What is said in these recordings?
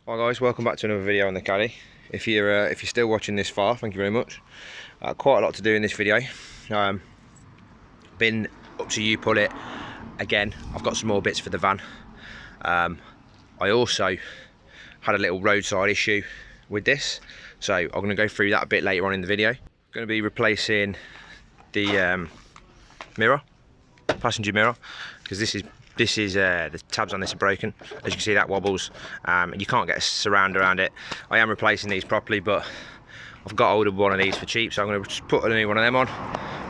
Hi guys, welcome back to another video on the Caddy. If you're still watching this far, thank you very much. Quite a lot to do in this video. Been up to you pull it again. I've got some more bits for the van. I also had a little roadside issue with this, so I'm going to go through that a bit later on in the video. I'm going to be replacing the passenger mirror, because this is the tabs on this are broken. As you can see, that wobbles, and you can't get a surround around it. I am replacing these properly, but I've got hold of one of these for cheap, so I'm going to just put a new one of them on.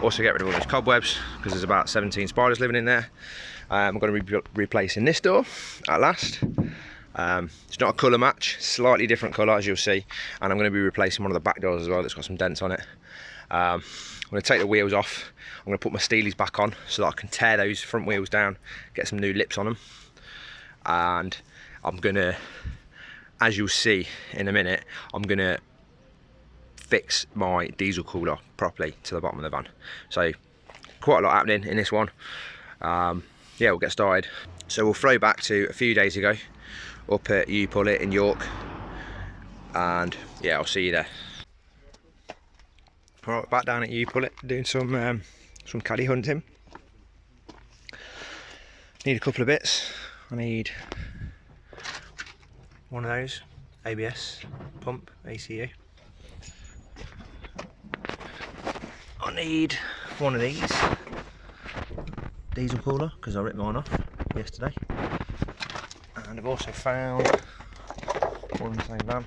Also get rid of all those cobwebs, because there's about 17 spiders living in there. I'm going to be replacing this door at last. It's not a colour match, slightly different colour as you'll see, and I'm going to be replacing one of the back doors as well that's got some dents on it. I'm going to take the wheels off. I'm going to put my steelies back on so that I can tear those front wheels down, get some new lips on them, and I'm going to, as you'll see in a minute, I'm going to fix my diesel cooler properly to the bottom of the van. So quite a lot happening in this one. Yeah, we'll get started. So we'll throw back to a few days ago up at You Pull It in York, and yeah, I'll see you there. Alright, back down at You Pull It, doing some caddy hunting. Need a couple of bits. I need one of those ABS pump ACU. I need one of these diesel cooler, because I ripped mine off yesterday. And I've also found one in the same van.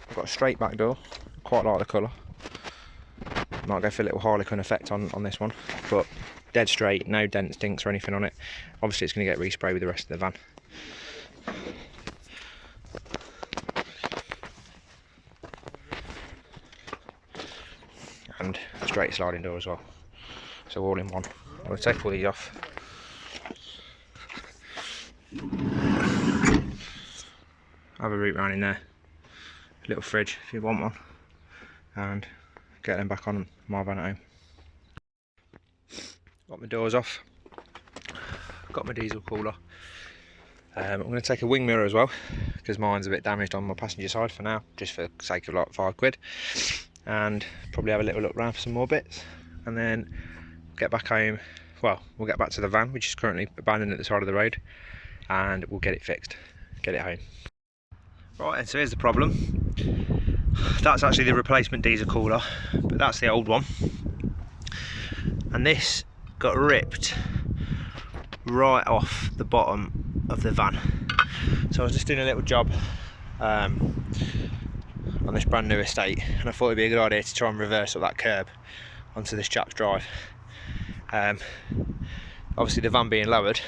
I've got a straight back door, quite like the colour. Might go for a little Harlequin effect on this one, but dead straight, no dents, dinks or anything on it. Obviously it's going to get resprayed with the rest of the van. And a straight sliding door as well, so all in one. I'm going to take all these off. Have a route round in there, a little fridge if you want one, and get them back on my van at home. Got my doors off, got my diesel cooler. I'm going to take a wing mirror as well, because mine's a bit damaged on my passenger side for now, just for the sake of like £5, and probably have a little look around for some more bits, and then get back home. Well, we'll get back to the van, which is currently abandoned at the side of the road, and we'll get it fixed, get it home. Right, and so here's the problem. That's actually the replacement diesel cooler, but that's the old one, and this got ripped right off the bottom of the van. So I was just doing a little job on this brand new estate, and I thought it'd be a good idea to try and reverse up that curb onto this chap's drive. Obviously the van being lowered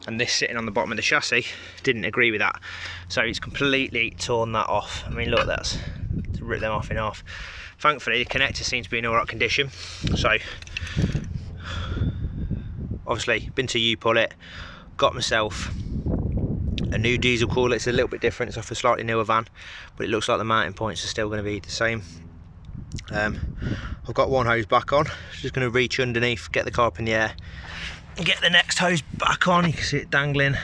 and this sitting on the bottom of the chassis didn't agree with that, so it's completely torn that off. I mean, look, that's to rip them off in half. Thankfully the connector seems to be in all right condition, so obviously been to You Pull It, got myself a new diesel cooler. It's a little bit different, it's off a slightly newer van, but it looks like the mounting points are still going to be the same. I've got one hose back on, just going to reach underneath, get the car up in the air, and get the next hose back on. You can see it dangling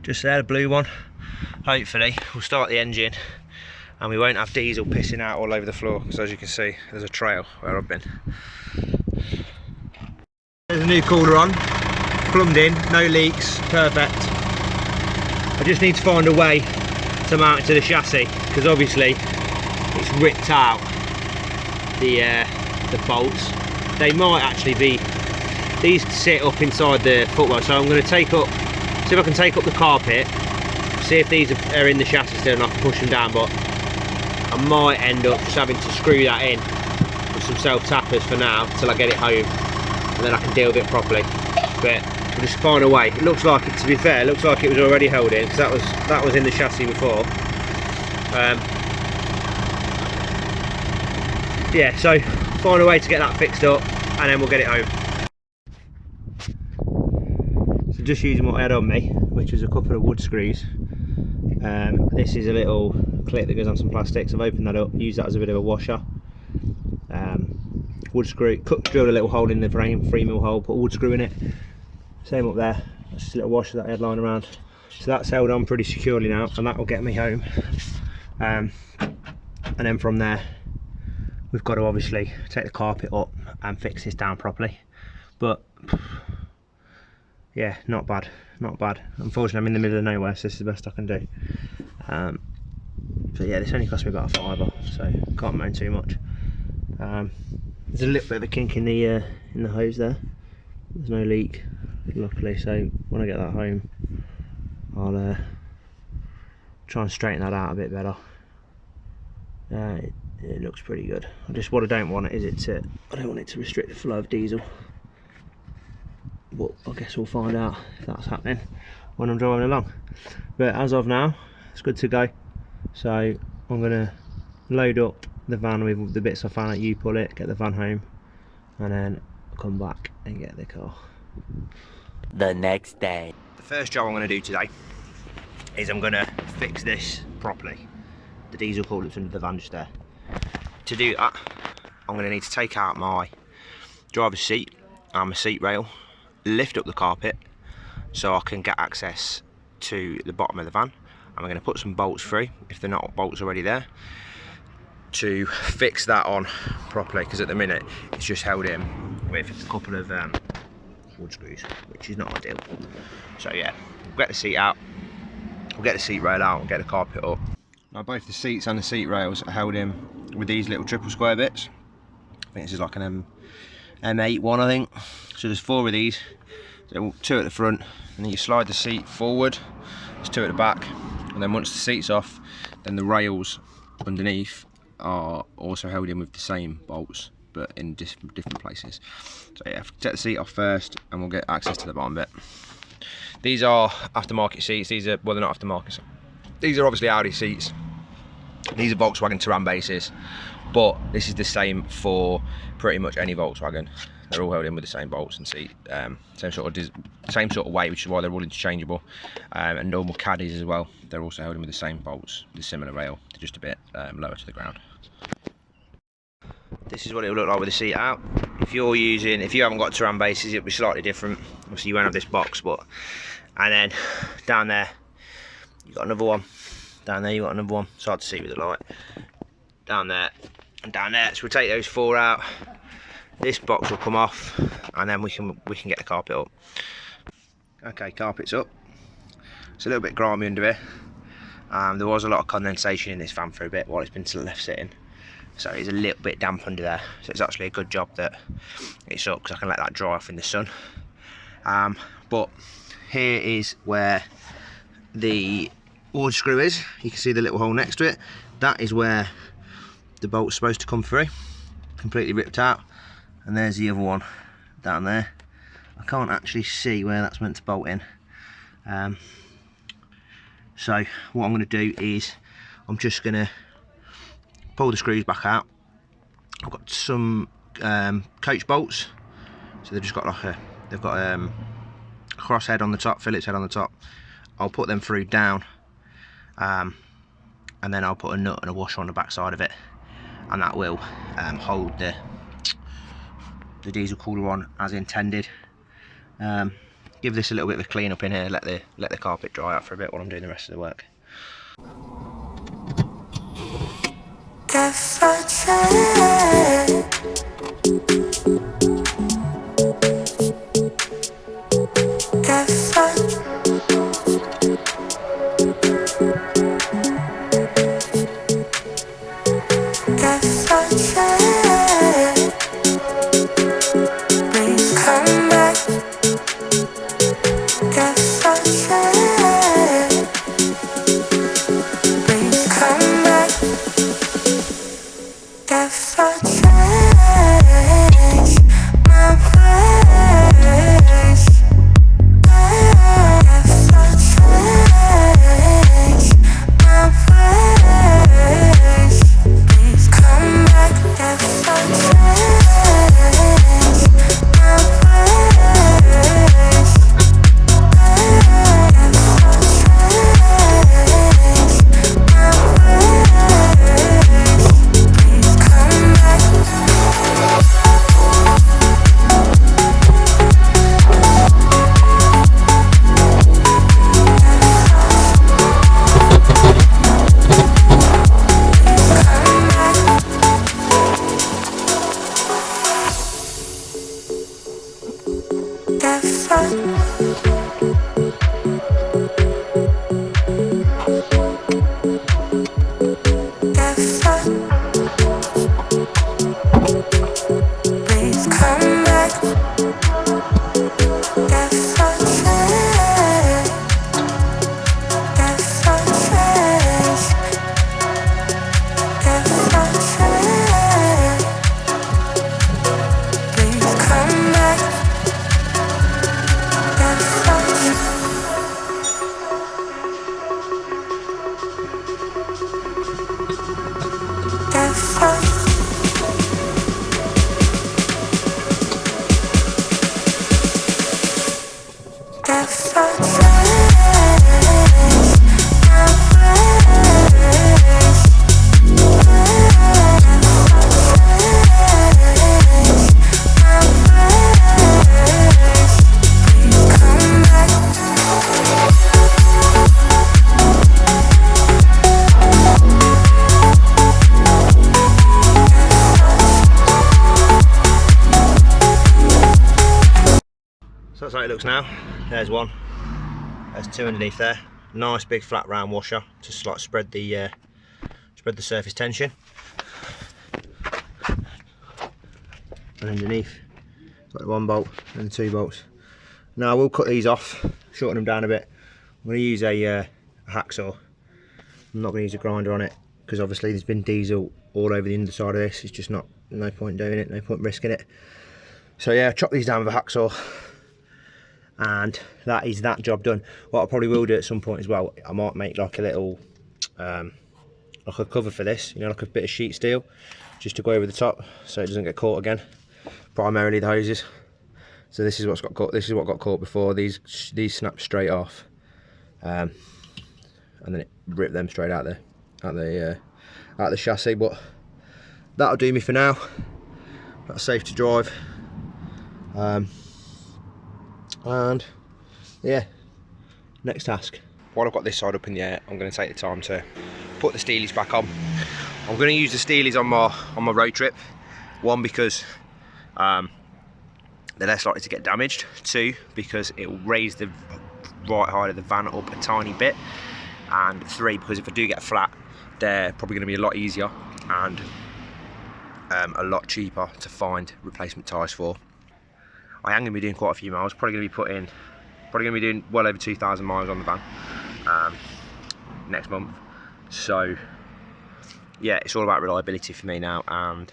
just there, the blue one. Hopefully we'll start the engine and we won't have diesel pissing out all over the floor, because as you can see there's a trail where I've been. There's a new cooler on, plumbed in, no leaks, perfect. I just need to find a way to mount it to the chassis, because obviously it's ripped out the bolts. They might actually be, these sit up inside the footwell, so I'm going to take up, see if I can take up the carpet, see if these are in the chassis still and I can push them down, but I might end up just having to screw that in with some self-tappers for now till I get it home, and then I can deal with it properly. But we'll just find a way. It looks like it, to be fair, it looks like it was already held in, because that was in the chassis before. Yeah, so find a way to get that fixed up and then we'll get it home. So just using what I had on me, which was a couple of wood screws. This is a little clip that goes on some plastics. I've opened that up, used that as a bit of a washer. Wood screw, drilled a little hole in the frame, 3mm hole, put a wood screw in it. Same up there, that's just a little washer that I had lying around. So that's held on pretty securely now, and that will get me home. And then from there, we've got to obviously take the carpet up and fix this down properly. But yeah, not bad, not bad. Unfortunately, I'm in the middle of nowhere, so this is the best I can do. So yeah, this only cost me about a £5, so can't moan too much. There's a little bit of a kink in the hose there. There's no leak, luckily. So when I get that home, I'll try and straighten that out a bit better. It looks pretty good. What I don't want is I don't want it to restrict the flow of diesel. But I guess we'll find out if that's happening when I'm driving along. But as of now, it's good to go. So I'm gonna load up the van with the bits I found at U-Pull-It, get the van home, and then come back and get the car. The next day. The first job I'm gonna do today is I'm gonna fix this properly. The diesel cooler that's under the van just there. To do that, I'm going to need to take out my driver's seat and my seat rail, lift up the carpet so I can get access to the bottom of the van. I'm going to put some bolts through, if they're not bolts already there, to fix that on properly, because at the minute it's just held in with a couple of wood screws, which is not ideal. So yeah, we'll get the seat out, we'll get the seat rail out, and get the carpet up. Now both the seats and the seat rails are held in with these little triple square bits. I think this is like an M8 one, I think. So there's 4 of these, so 2 at the front, and then you slide the seat forward, there's 2 at the back, and then once the seat's off, then the rails underneath are also held in with the same bolts, but in different places. So yeah, take the seat off first, and we'll get access to the bottom bit. These are aftermarket seats. These are, well, they're not aftermarket. These are obviously Audi seats. These are Volkswagen Touran bases, but this is the same for pretty much any Volkswagen. They're all held in with the same bolts and seat, same sort of weight, which is why they're all interchangeable. And normal Caddies as well, they're also held in with the same bolts, the similar rail, they're just a bit lower to the ground. This is what it will look like with the seat out. If you haven't got Touran bases, it'll be slightly different. Obviously you won't have this box, and then down there you've got another one. Down there you've got another one. It's hard to see with the light. Down there and down there. So we'll take those 4 out. This box will come off, and then we can get the carpet up. Okay, carpet's up. It's a little bit grimy under here. There was a lot of condensation in this van for a bit while it's been left sitting. So it's a little bit damp under there. So it's actually a good job that it's up, because I can let that dry off in the sun. But here is where the wood screw is. You can see the little hole next to it. That is where the bolt's supposed to come through. Completely ripped out. And there's the other one down there. I can't actually see where that's meant to bolt in. So what I'm going to do is I'm just going to pull the screws back out. I've got some coach bolts. So they've just got like a cross head on the top, Phillips head on the top. I'll put them through down, and then I'll put a nut and a washer on the back side of it, and that will hold the diesel cooler on as intended. Give this a little bit of a clean up in here, let the carpet dry out for a bit while I'm doing the rest of the work. Guess I tried. Guess I tried. Please come back. Guess I tried. Please come back. Guess I changed. Please come back. Guess I'll change. Guess I'll change. Guess I'll change. Please come back. Guess I'll guess I'll guess I'll change my ways. Please come back. So that's how it looks now. There's one. There's two underneath there. Nice big flat round washer to like spread the surface tension. And underneath, got the one bolt and the two bolts. Now we'll cut these off, shorten them down a bit. I'm going to use a hacksaw. I'm not going to use a grinder on it because obviously there's been diesel all over the underside of this. It's just no point doing it, no point risking it. So yeah, chop these down with a hacksaw. And that is that job done. What I probably will do at some point as well, I might make like a little like a cover for this, you know, like a bit of sheet steel just to go over the top so it doesn't get caught again. Primarily the hoses. So this is what's got caught. This is what got caught before. These snap straight off, and then it ripped them straight out the chassis. But that'll do me for now. That's safe to drive. And yeah, next task. While I've got this side up in the air, I'm going to take the time to put the steelies back on. I'm going to use the steelies on my road trip. One, because they're less likely to get damaged. Two, because it will raise the right height of the van up a tiny bit. And three, because if I do get flat, they're probably going to be a lot easier and a lot cheaper to find replacement tyres for. I am going to be doing quite a few miles. Probably going to be doing well over 2,000 miles on the van next month. So yeah, it's all about reliability for me now and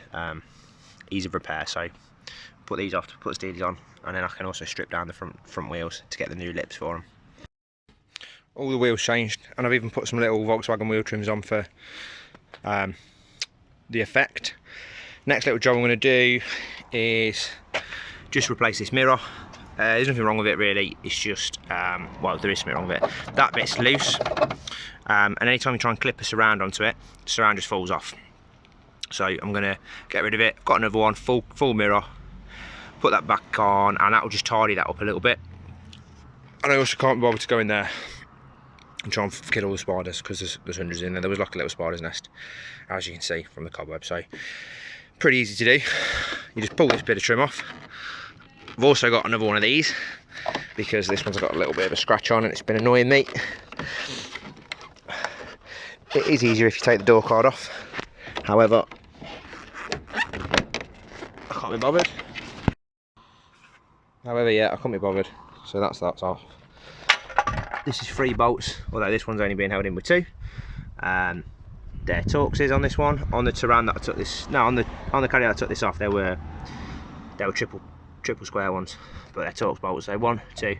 ease of repair. So put these off, put the steelies on, and then I can also strip down the front wheels to get the new lips for them. All the wheels changed, and I've even put some little Volkswagen wheel trims on for the effect. Next little job I'm going to do is just replace this mirror. There's nothing wrong with it really, it's just, well, there is something wrong with it. That bit's loose, and anytime you try and clip a surround onto it, the surround just falls off. So I'm going to get rid of it. I've got another one, full mirror, put that back on, and that will just tidy that up a little bit. And I also can't bother to go in there and try and kill all the spiders, because there's hundreds in there. There was like a little spider's nest, as you can see from the cobweb. So pretty easy to do. You just pull this bit of trim off. I've also got another one of these because this one's got a little bit of a scratch on and it's been annoying me. It is easier if you take the door card off. However, I can't be bothered. Yeah, I can't be bothered. So that's off. This is 3 bolts, although this one's only being held in with 2. They're Torxes on this one. On the Terran that I took this, no, on the Caddy that I took this off, they were triple square ones, but they're Torx bolts. So 1, 2.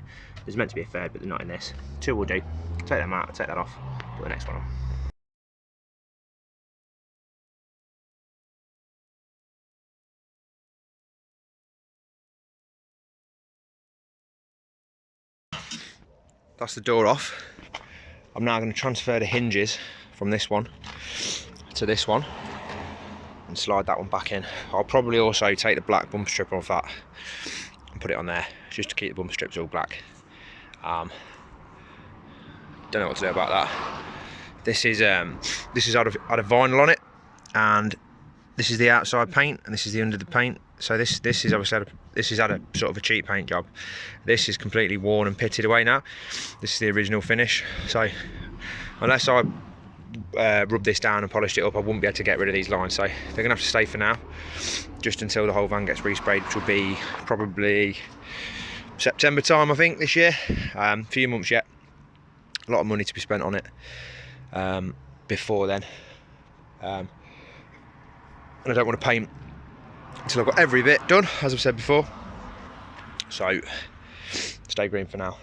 There's meant to be a third, but they're not in this. 2 will do. Take them out, take that off, put the next one on. That's the door off. I'm now going to transfer the hinges from this one to this one and slide that one back in. I'll probably also take the black bumper strip off that and put it on there just to keep the bumper strips all black. Don't know what to do about that. This is had a vinyl on it, and this is the outside paint and this is the under the paint. So this is obviously this has had a sort of a cheap paint job. This is completely worn and pitted away now. This is the original finish. So unless I rub this down and polished it up, I wouldn't be able to get rid of these lines. So they're gonna have to stay for now, just until the whole van gets resprayed, which will be probably September time, I think, this year. Few months yet. A lot of money to be spent on it before then. And I don't want to paint until I've got every bit done, as I've said before. So stay green for now.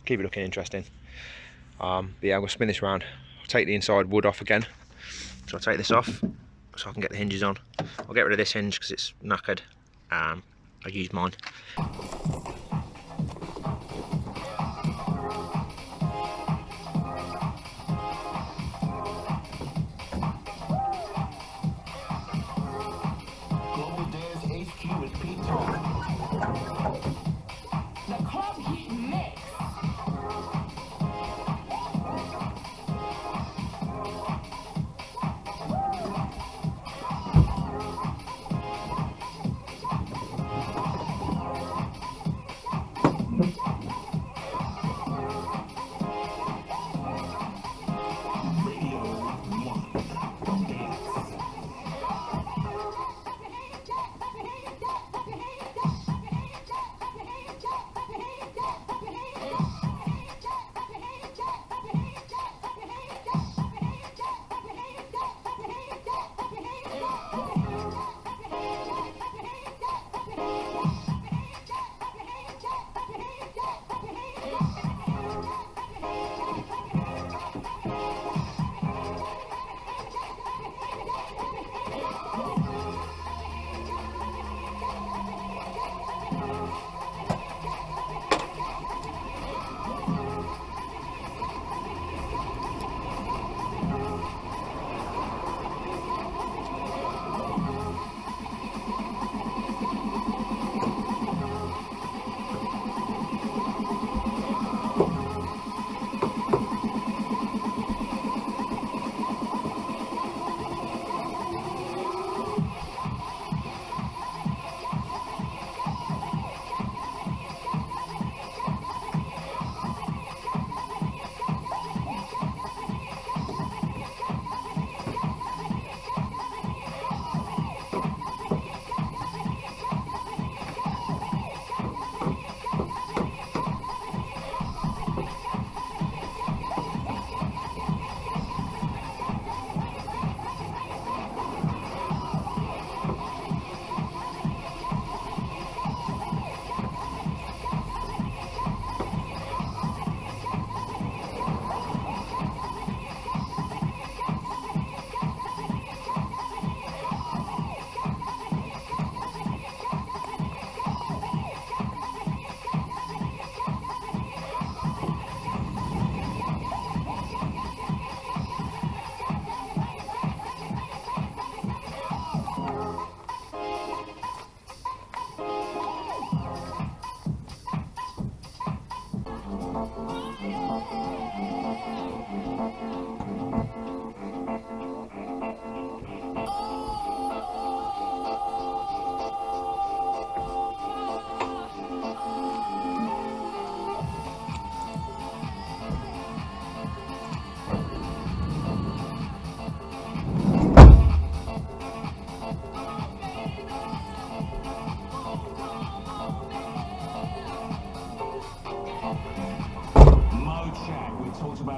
Keep it looking interesting. But yeah, I'm going to spin this around. I'll take the inside wood off again. So I'll take this off so I can get the hinges on. I'll get rid of this hinge because it's knackered. I use mine.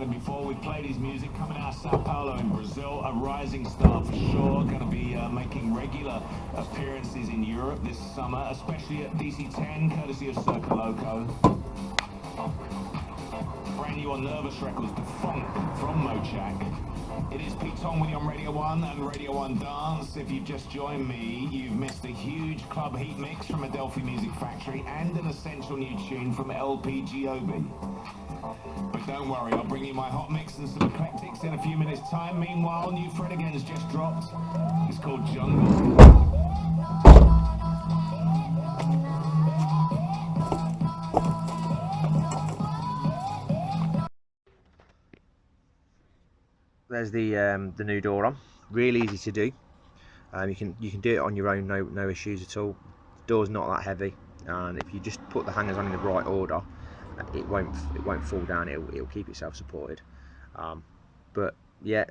Before we played his music, coming out of Sao Paulo in Brazil, a rising star for sure. Going to be making regular appearances in Europe this summer, especially at DC10, courtesy of Circa Loco. Brand new on Nervous Records, The Funk from Mochak. It is Pete Tong with you on Radio 1 and Radio 1 Dance. If you've just joined me, you've missed a huge club heat mix from Adelphi Music Factory and an essential new tune from LPGOB. But don't worry, I'll bring you my hot mix and some eclectics in a few minutes' time. Meanwhile, new Fred Again's just dropped. It's called Jungle. There's the new door on. Really easy to do. You can do it on your own, no issues at all. The door's not that heavy, and if you just put the hangers on in the right order, it won't fall down. It'll keep itself supported. But yeah,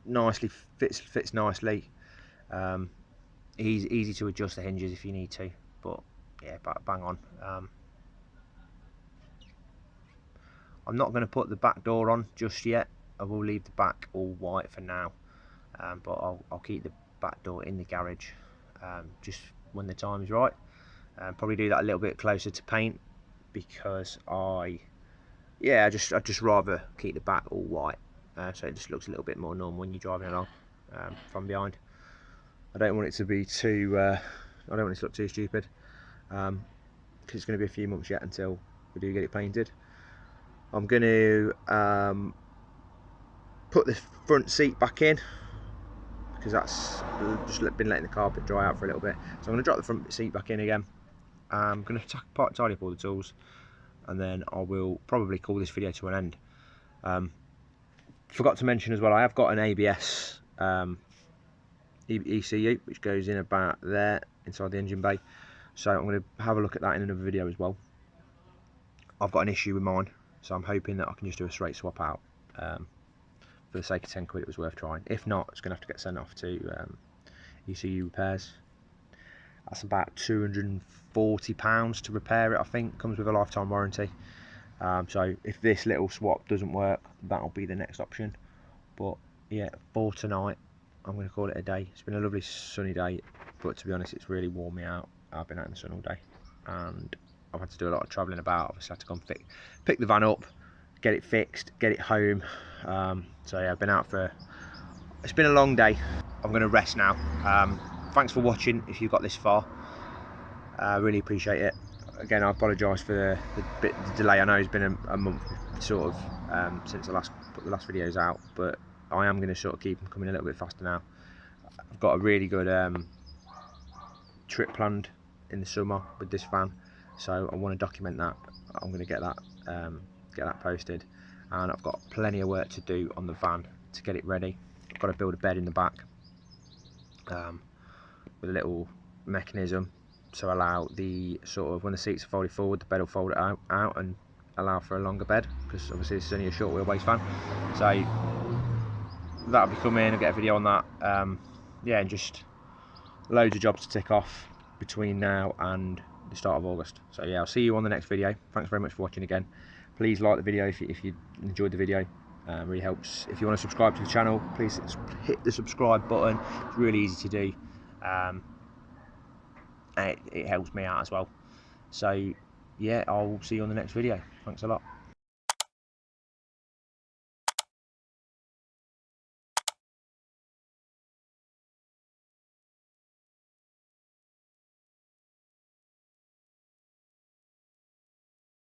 nicely fits nicely. Easy to adjust the hinges if you need to, but yeah, bang on. I'm not going to put the back door on just yet. I will leave the back all white for now, but I'll keep the back door in the garage just when the time is right. Probably do that a little bit closer to paint, because I just rather keep the back all white, so it just looks a little bit more normal when you're driving along from behind. I don't want it to be too I don't want it to look too stupid, because it's going to be a few months yet until we do get it painted. I'm going to put the front seat back in, because that's just been letting the carpet dry out for a little bit. So I'm going to drop the front seat back in again. I'm going to tidy up all the tools, and then I will probably call this video to an end. Forgot to mention as well, I have got an ABS ECU which goes in about there inside the engine bay, so I'm going to have a look at that in another video as well. I've got an issue with mine, so I'm hoping that I can just do a straight swap out. For the sake of 10 quid, it was worth trying. If not, it's going to have to get sent off to ECU repairs. That's about £240 to repair it, I think. Comes with a lifetime warranty. So if this little swap doesn't work, that'll be the next option. But yeah, for tonight, I'm going to call it a day. It's been a lovely sunny day, but to be honest, it's really warmed me out. I've been out in the sun all day, and I've had to do a lot of travelling about. Obviously, I had to go and pick the van up, get it fixed, get it home. So yeah, I've been out it's been a long day. I'm going to rest now. Thanks for watching if you got this far. I really appreciate it. Again, I apologise for the delay. I know it's been a month sort of since I put the last videos out, but I am going to sort of keep them coming a little bit faster now. I've got a really good trip planned in the summer with this van, so I want to document that. I'm going to get that posted, and I've got plenty of work to do on the van to get it ready. I've got to build a bed in the back with a little mechanism to allow the sort of, when the seats are folded forward, the bed will fold it out and allow for a longer bed, because obviously this is only a short wheelbase van. So that'll be coming. I'll get a video on that. Yeah, and just loads of jobs to tick off between now and the start of August. So yeah, I'll see you on the next video. Thanks very much for watching again. Please like the video if you enjoyed the video. It really helps. If you want to subscribe to the channel, please hit the subscribe button. It's really easy to do, and it helps me out as well. So yeah, I'll see you on the next video. Thanks a lot.